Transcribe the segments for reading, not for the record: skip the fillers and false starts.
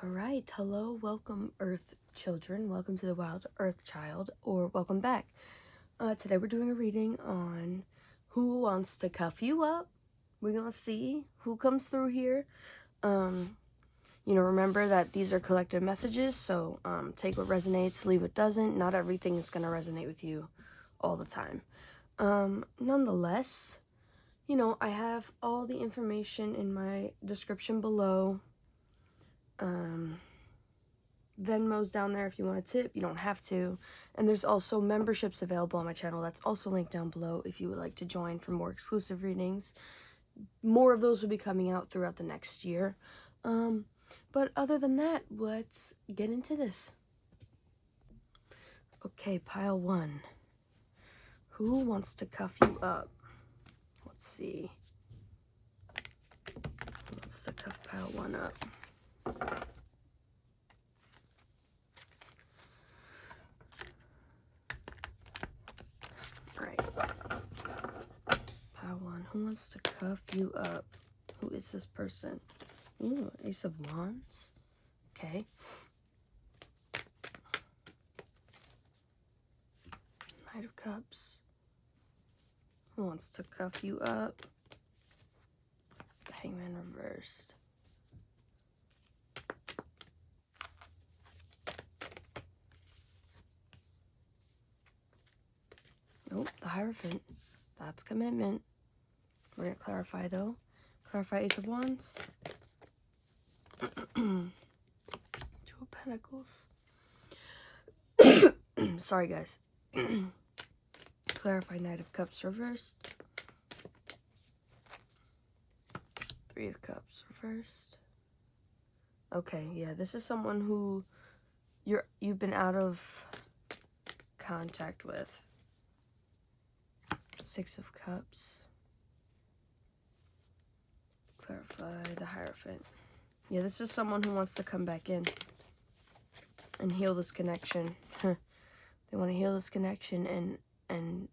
All right, hello, welcome Earth children, welcome to the Wild Earth Child, or welcome back. Today we're doing a reading on who wants to cuff you up. We're gonna see who comes through here. Remember that these are collective messages, so take what resonates, leave what doesn't. Not everything is gonna resonate with you all the time. Nonetheless, I have all the information in my description below. Venmo's down there if you want to tip. You don't have to. And there's also memberships available on my channel. That's also linked down below if you would like to join for more exclusive readings. More of those will be coming out throughout the next year. But other than that, let's get into this. Okay, pile one. Who wants to cuff you up? Let's see. Who wants to cuff pile one up? Who wants to cuff you up? Who is this person? Ooh, Ace of Wands. Okay. Knight of Cups. Who wants to cuff you up? Hangman reversed. Nope, the Hierophant. That's commitment. We're going to clarify, though. Clarify Ace of Wands. Two of Pentacles. Sorry, guys. Clarify Knight of Cups reversed. Three of Cups reversed. Okay, yeah, this is someone who you've been out of contact with. Six of Cups. Clarify the Hierophant. Yeah, this is someone who wants to come back in and heal this connection. They want to heal this connection, and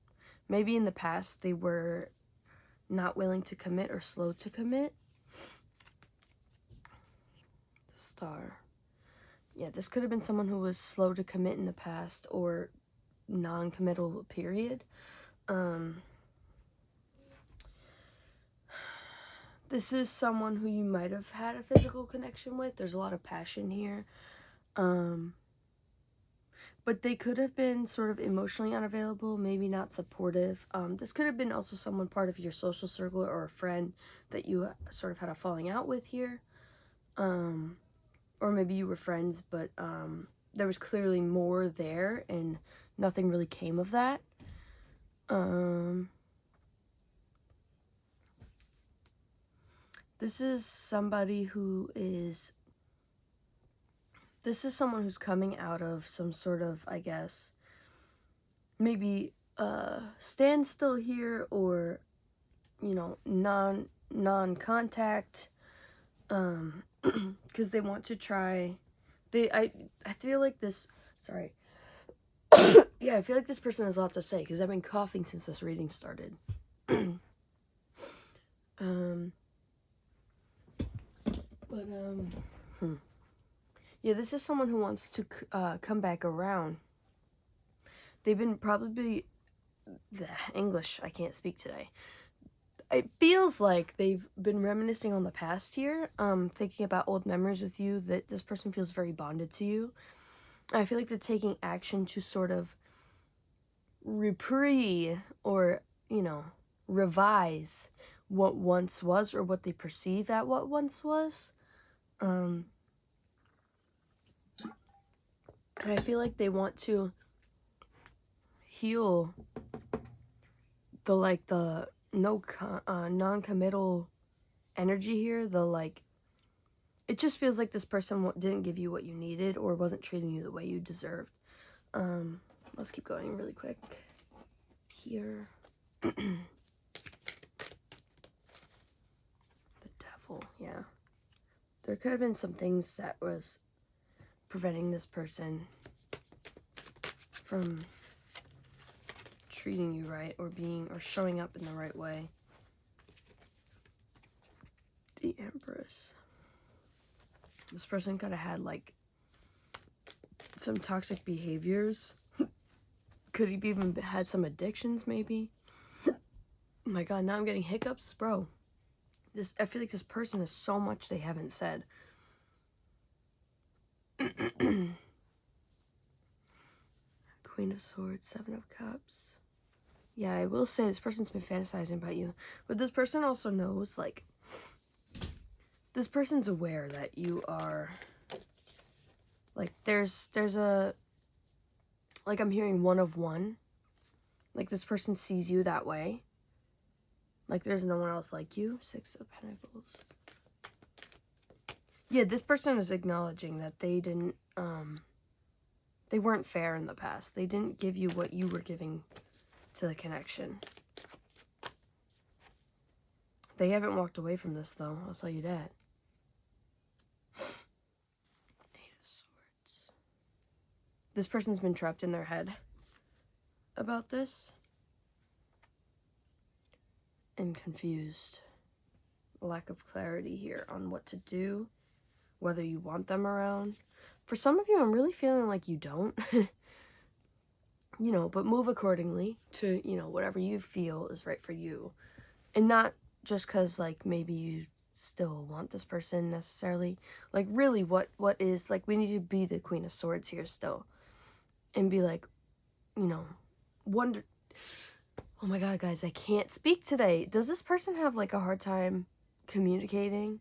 maybe in the past they were not willing to commit or slow to commit. The Star. Yeah, this could have been someone who was slow to commit in the past or non-committal period. This is someone who you might have had a physical connection with. There's a lot of passion here. But they could have been sort of emotionally unavailable, maybe not supportive. This could have been also someone part of your social circle or a friend that you sort of had a falling out with here. Or maybe you were friends, but there was clearly more there and nothing really came of that. This is somebody who is... This is someone who's coming out of some sort of, I guess, maybe standstill here, or, non-contact, because they want to try... I feel like this... Sorry. Yeah, I feel like this person has a lot to say, because I've been coughing since this reading started. Yeah, this is someone who wants to come back around. They've been probably... The English, I can't speak today. It feels like they've been reminiscing on the past here, thinking about old memories with you, that this person feels very bonded to you. I feel like they're taking action to sort of or, revise what once was, or what they perceive at what once was. And I feel like they want to heal the non-committal energy here. It just feels like this person didn't give you what you needed, or wasn't treating you the way you deserved. Let's keep going really quick here. The Devil, yeah. There could have been some things that was preventing this person from treating you right, or showing up in the right way. The Empress. This person could have had, like, some toxic behaviors. Could have even had some addictions, maybe. Oh my god, now I'm getting hiccups. Bro, I feel like this person has so much they haven't said. Queen of Swords, Seven of Cups. Yeah, I will say this person's been fantasizing about you. But this person also knows, like, this person's aware that you are, like, there's a, like, I'm hearing one of one. Like, this person sees you that way. Like, there's no one else like you. Six of Pentacles. Yeah, this person is acknowledging that they didn't, they weren't fair in the past. They didn't give you what you were giving to the connection. They haven't walked away from this, though. I'll tell you that. Eight of Swords. This person's been trapped in their head about this. And confused. Lack of clarity here on what to do. Whether you want them around. For some of you, I'm really feeling like you don't. You know, but move accordingly to, you know, whatever you feel is right for you. And not just because, like, maybe you still want this person necessarily. Like, really, what is, like, we need to be the Queen of Swords here still. And be like, you know, wonder... Oh my god, guys, I can't speak today. Does this person have, like, a hard time communicating?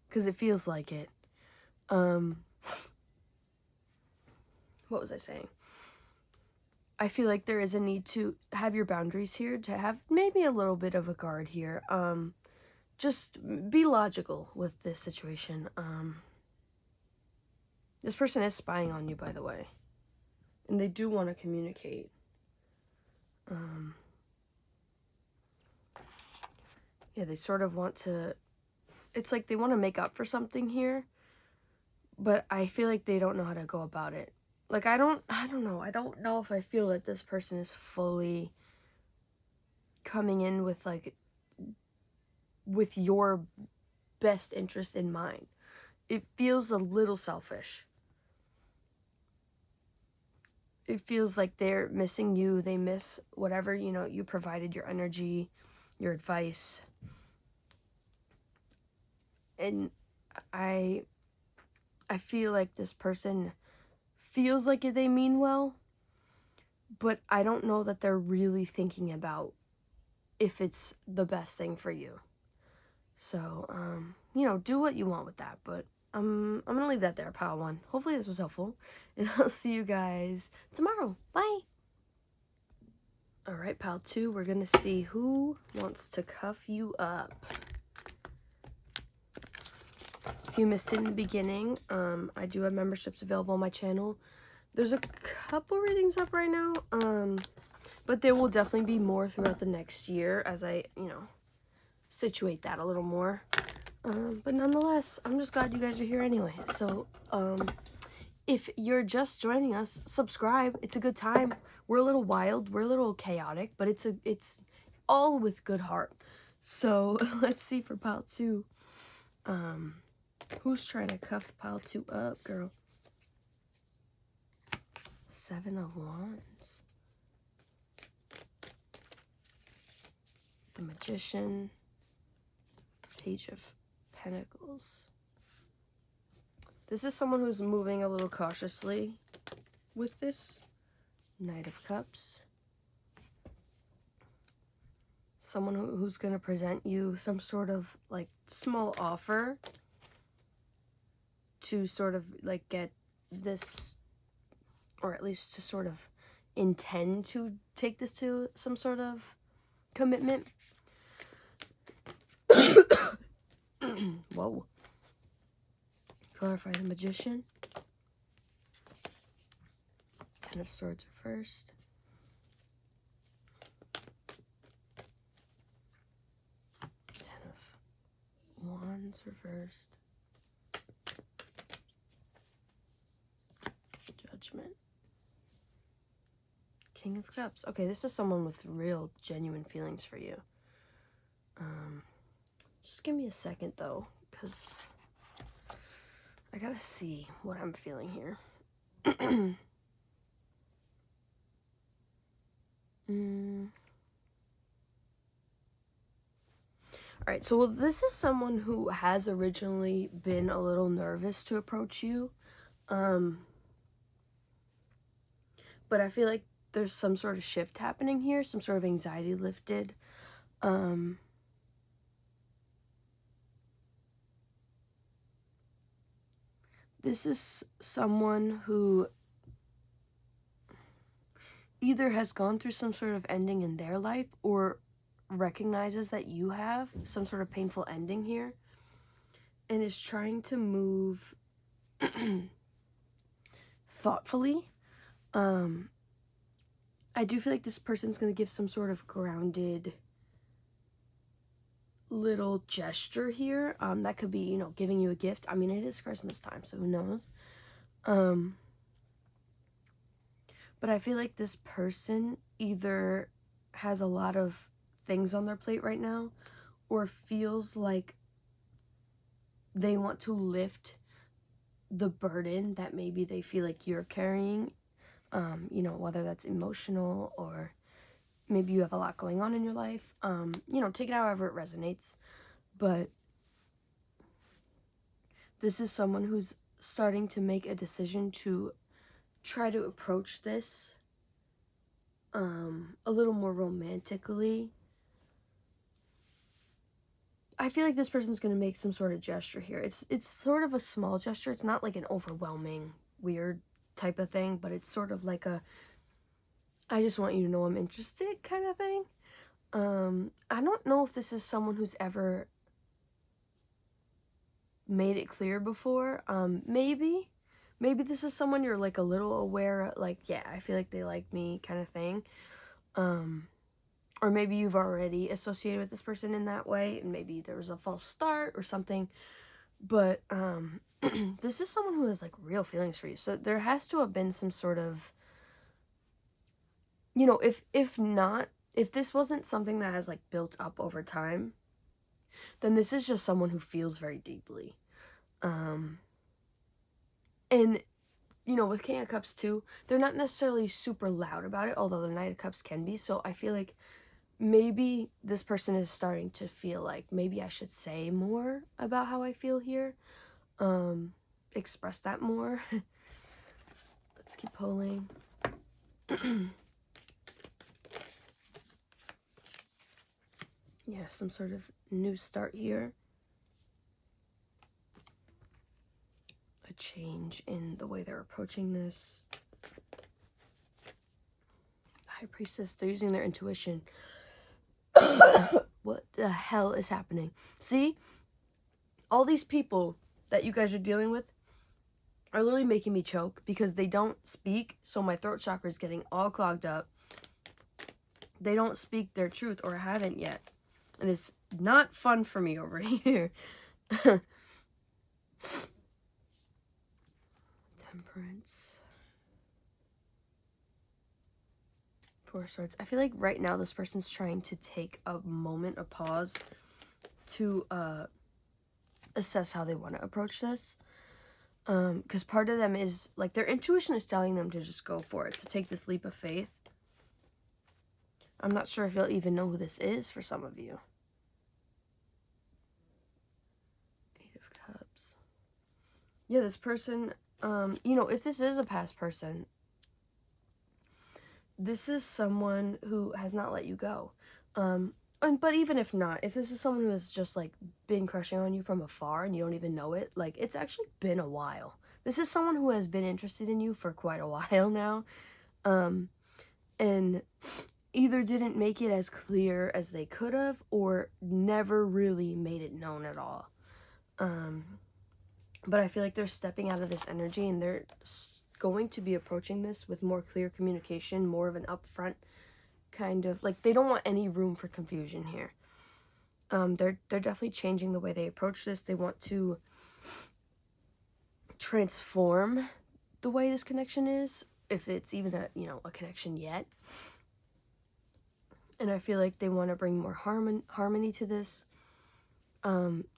Because it feels like it. What was I saying? I feel like there is a need to have your boundaries here, to have maybe a little bit of a guard here. Just be logical with this situation. This person is spying on you, by the way. And they do want to communicate. Yeah, they sort of want to... It's like they want to make up for something here. But I feel like they don't know how to go about it. Like, I don't know. I don't know if I feel that this person is fully coming in with, like, with your best interest in mind. It feels a little selfish. It feels like they're missing you. They miss whatever, you know, you provided, your energy, your advice. And I feel like this person feels like they mean well, but I don't know that they're really thinking about if it's the best thing for you. So, you know, do what you want with that, but I'm gonna leave that there, pile one. Hopefully this was helpful, and I'll see you guys tomorrow. Bye! Alright, pile two, we're gonna see who wants to cuff you up. If you missed it in the beginning, I do have memberships available on my channel. There's a couple readings up right now, but there will definitely be more throughout the next year as I, you know, situate that a little more. But nonetheless, I'm just glad you guys are here anyway. So, if you're just joining us, subscribe. It's a good time. We're a little wild, we're a little chaotic, but it's all with good heart. So, let's see for pile two. Who's trying to cuff pile two up, girl? Seven of Wands. The Magician. Page of Pentacles. This is someone who's moving a little cautiously with this. Knight of Cups. Someone who's going to present you some sort of, like, small offer to sort of, like, get this, or at least to sort of intend to take this to some sort of commitment. Whoa. Clarify the Magician. Ten of Swords reversed. Ten of Wands reversed. Judgment. King of Cups. Okay, this is someone with real, genuine feelings for you. Just give me a second, though, because I gotta see what I'm feeling here. Alright, so well, this is someone who has originally been a little nervous to approach you. But I feel like there's some sort of shift happening here, some sort of anxiety lifted. This is someone who either has gone through some sort of ending in their life or recognizes that you have some sort of painful ending here and is trying to move thoughtfully. I do feel like this person's going to give some sort of grounded little gesture here. That could be, you know, giving you a gift. I mean, it is Christmas time, so who knows? But I feel like this person either has a lot of things on their plate right now or feels like they want to lift the burden that maybe they feel like you're carrying, you know, whether that's emotional or maybe you have a lot going on in your life. You know, take it however it resonates. But this is someone who's starting to make a decision to try to approach this a little more romantically. I feel like this person's going to make some sort of gesture here. It's sort of a small gesture. It's not like an overwhelming, weird type of thing, but it's sort of like a, I just want you to know I'm interested kind of thing. I don't know if this is someone who's ever made it clear before. Maybe this is someone you're like a little aware, like, yeah, I feel like they like me kind of thing. Or maybe you've already associated with this person in that way, and maybe there was a false start or something. But this is someone who has like real feelings for you. So there has to have been some sort of, you know, if this wasn't something that has like built up over time, then this is just someone who feels very deeply. And you know, with King of Cups too, they're not necessarily super loud about it, although the Knight of Cups can be. So I feel like maybe this person is starting to feel like maybe I should say more about how I feel here. Express that more. Let's keep pulling. Yeah, some sort of new start here. A change in the way they're approaching this. High Priestess, they're using their intuition. What the hell is happening? See? All these people that you guys are dealing with are literally making me choke because they don't speak, so my throat chakra is getting all clogged up. They don't speak their truth or haven't yet. And it's not fun for me over here. Temperance. Four of Swords. I feel like right now this person's trying to take a moment, a pause, to assess how they want to approach this. Because part of them is, like, their intuition is telling them to just go for it, to take this leap of faith. I'm not sure if you'll even know who this is for some of you. Eight of Cups. Yeah, this person, you know, if this is a past person, this is someone who has not let you go. But even if not, if this is someone who has just, like, been crushing on you from afar and you don't even know it, like, it's actually been a while. This is someone who has been interested in you for quite a while now. And either didn't make it as clear as they could have or never really made it known at all. But I feel like they're stepping out of this energy and they're going to be approaching this with more clear communication, more of an upfront kind of, like, they don't want any room for confusion here. They're definitely changing the way they approach this. They want to transform the way this connection is, if it's even a connection yet. And I feel like they want to bring more harmony to this.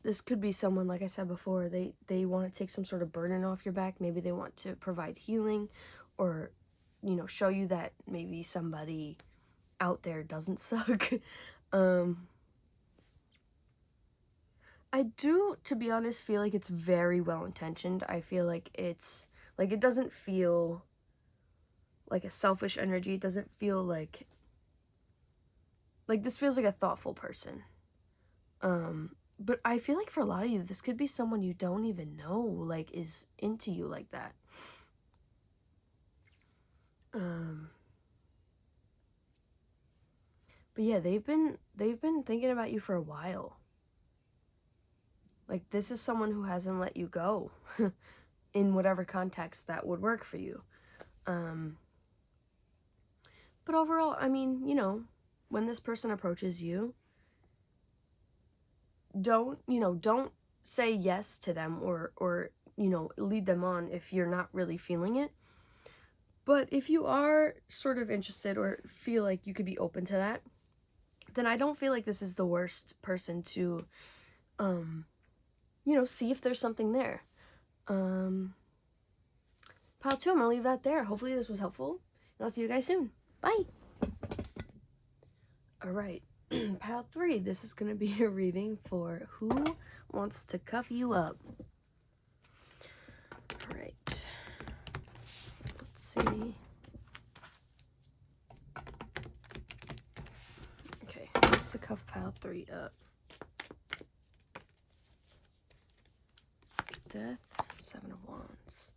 This could be someone, like I said before, they want to take some sort of burden off your back. Maybe they want to provide healing, or, you know, show you that maybe somebody out there doesn't suck. I do, to be honest, feel like it's very well intentioned. I feel like it's, like, it doesn't feel like a selfish energy. It doesn't feel like this feels like a thoughtful person. But I feel like for a lot of you, this could be someone you don't even know, like, is into you like that. But yeah, they've been thinking about you for a while. Like, this is someone who hasn't let you go in whatever context that would work for you. But overall, I mean, you know, when this person approaches you, don't say yes to them, or you know, lead them on if you're not really feeling it. But if you are sort of interested or feel like you could be open to that, then I don't feel like this is the worst person to, you know, see if there's something there. Pile 2, I'm gonna leave that there. Hopefully this was helpful, and I'll see you guys soon. Bye! Alright, pile 3, this is gonna be a reading for Who Wants to Cuff You Up. Alright, let's see. Okay, let's cuff pile 3 up. Death, 7 of Wands.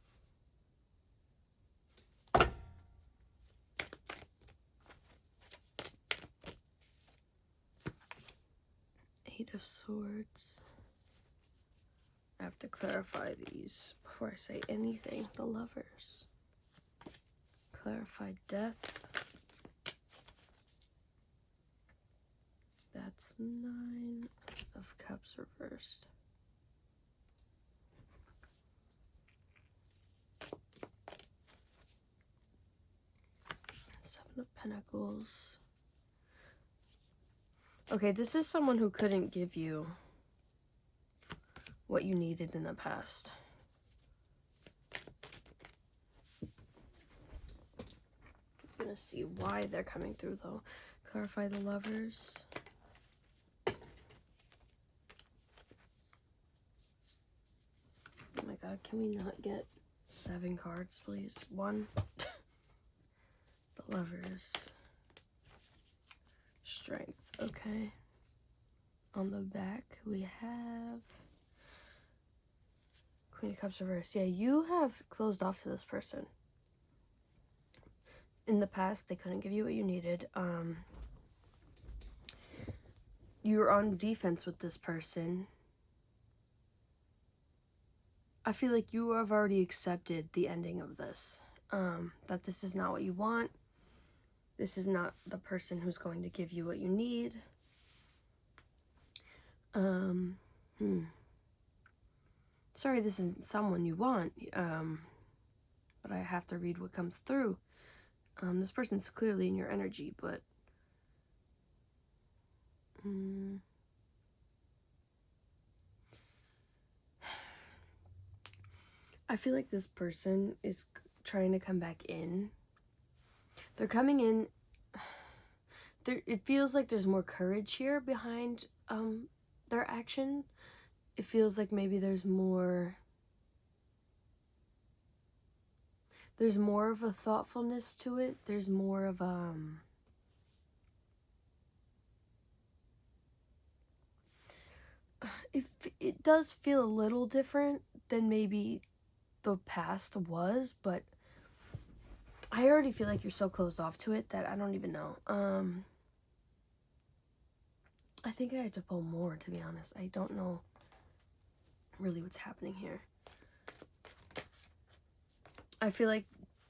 Eight of Swords. I have to clarify these before I say anything. The Lovers. Clarify Death. That's 9 of Cups reversed. Seven of Pentacles. Okay, this is someone who couldn't give you what you needed in the past. I'm gonna see why they're coming through though. Clarify the Lovers. Oh my god, can we not get 7 cards, please? 1. The Lovers. Strength. Okay. On the back, we have Queen of Cups reversed. Yeah, you have closed off to this person. In the past, they couldn't give you what you needed. You were on defense with this person. I feel like you have already accepted the ending of this. That this is not what you want. This is not the person who's going to give you what you need. Sorry, this isn't someone you want. But I have to read what comes through. This person's clearly in your energy, but I feel like this person is trying to come back in. They're coming in. It feels like there's more courage here behind their action. It feels like maybe there's more of a thoughtfulness to it. There's more of it does feel a little different than maybe the past was, but I already feel like you're so closed off to it that I don't even know. I think I have to pull more, to be honest. I don't know really what's happening here. I feel like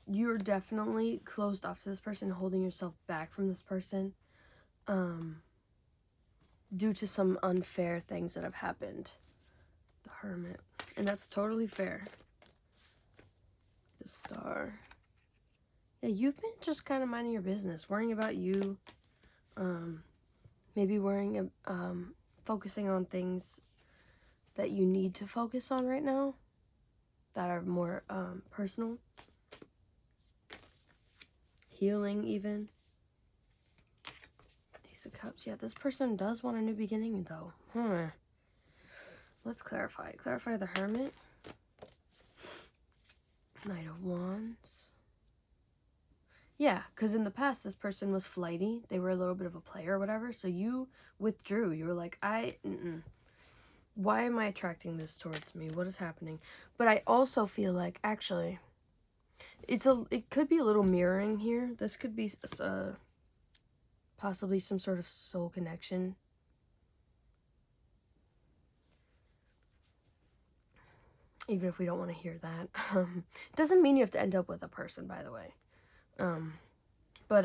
you're definitely closed off to this person, holding yourself back from this person, due to some unfair things that have happened. The Hermit. And that's totally fair. The Star. Yeah, you've been just kind of minding your business, worrying about you, maybe focusing on things that you need to focus on right now that are more personal. Healing, even. Ace of Cups. Yeah, this person does want a new beginning, though. Let's clarify. Clarify the Hermit. Knight of Wands. Yeah, because in the past, this person was flighty. They were a little bit of a player or whatever. So you withdrew. You were like, why am I attracting this towards me? What is happening? But I also feel like, actually, it could be a little mirroring here. This could be possibly some sort of soul connection. Even if we don't want to hear that. It doesn't mean you have to end up with a person, by the way. But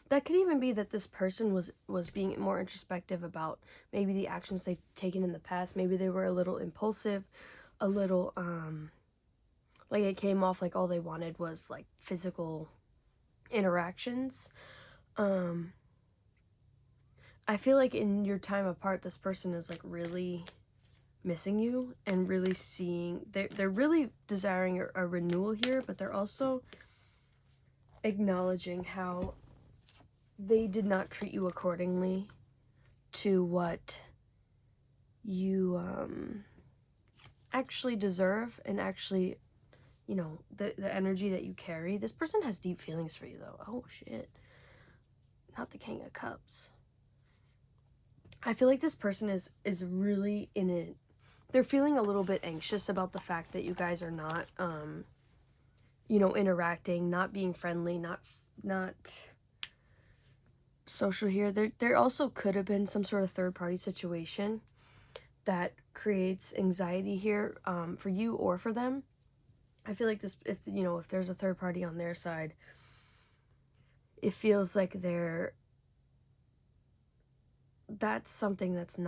that could even be that this person was being more introspective about maybe the actions they've taken in the past. Maybe they were a little impulsive, a little, like it came off like all they wanted was like physical interactions. I feel like in your time apart, this person is like really missing you and really seeing, they're really desiring a renewal here, but they're also acknowledging how they did not treat you accordingly to what you actually deserve, and actually, you know, the energy that you carry. This person has deep feelings for you, though. Oh shit, not the King of Cups. I feel like this person is really in it. They're feeling a little bit anxious about the fact that you guys are not you know, interacting, not being friendly, not social here. There also could have been some sort of third-party situation that creates anxiety here for you or for them. I feel like this, if there's a third party on their side, it feels like that's something that's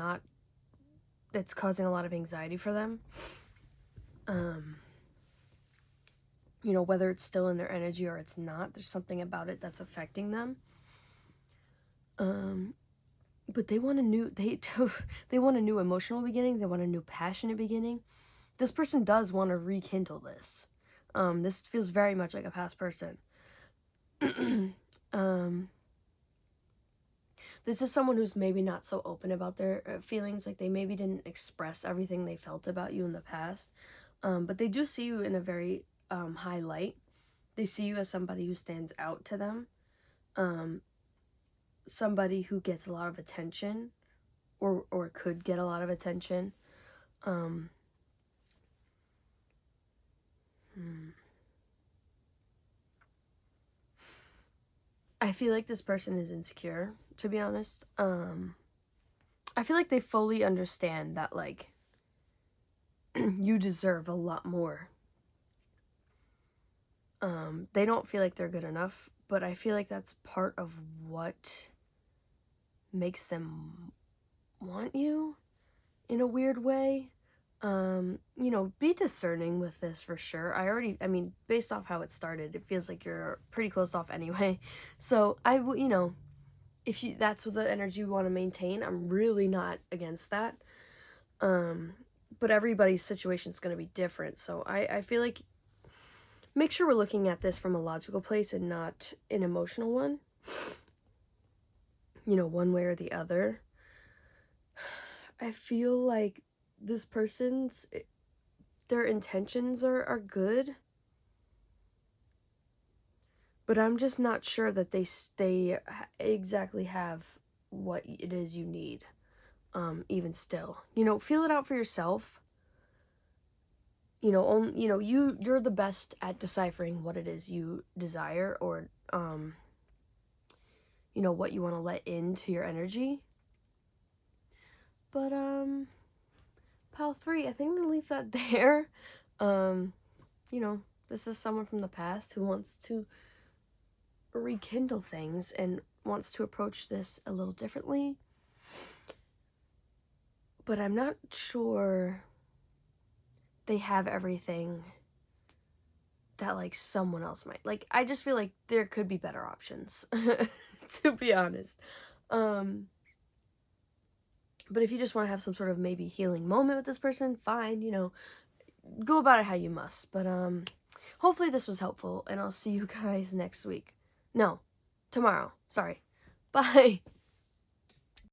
causing a lot of anxiety for them. You know, whether it's still in their energy or it's not, there's something about it that's affecting them. But they want a new, they want a new emotional beginning. They want a new passionate beginning. This person does want to rekindle this. This feels very much like a past person. This is someone who's maybe not so open about their feelings. Like they maybe didn't express everything they felt about you in the past. But they do see you in a very high light. They see you as somebody who stands out to them. Somebody who gets a lot of attention, or could get a lot of attention. I feel like this person is insecure, to be honest. I feel like they fully understand that, like, you deserve a lot more. They don't feel like they're good enough, but I feel like that's part of what makes them want you in a weird way. You know, be discerning with this for sure. I mean, based off how it started, it feels like you're pretty closed off anyway. So you know, if that's what the energy you want to maintain, I'm really not against that. But everybody's situation is going to be different. So I feel like make sure we're looking at this from a logical place and not an emotional one. You know, one way or the other. I feel like this person's, their intentions are good, but I'm just not sure that they exactly have what it is you need. Even still, you know, feel it out for yourself. You know, you're the best at deciphering what it is you desire, or you know, what you want to let into your energy. But pile 3, I think I'm gonna leave that there. You know, this is someone from the past who wants to rekindle things and wants to approach this a little differently. But I'm not sure they have everything that, like, someone else might. Like, I just feel like there could be better options, to be honest. But if you just want to have some sort of maybe healing moment with this person, fine, you know, go about it how you must. But hopefully this was helpful, and I'll see you guys next week. No, tomorrow. Sorry. Bye.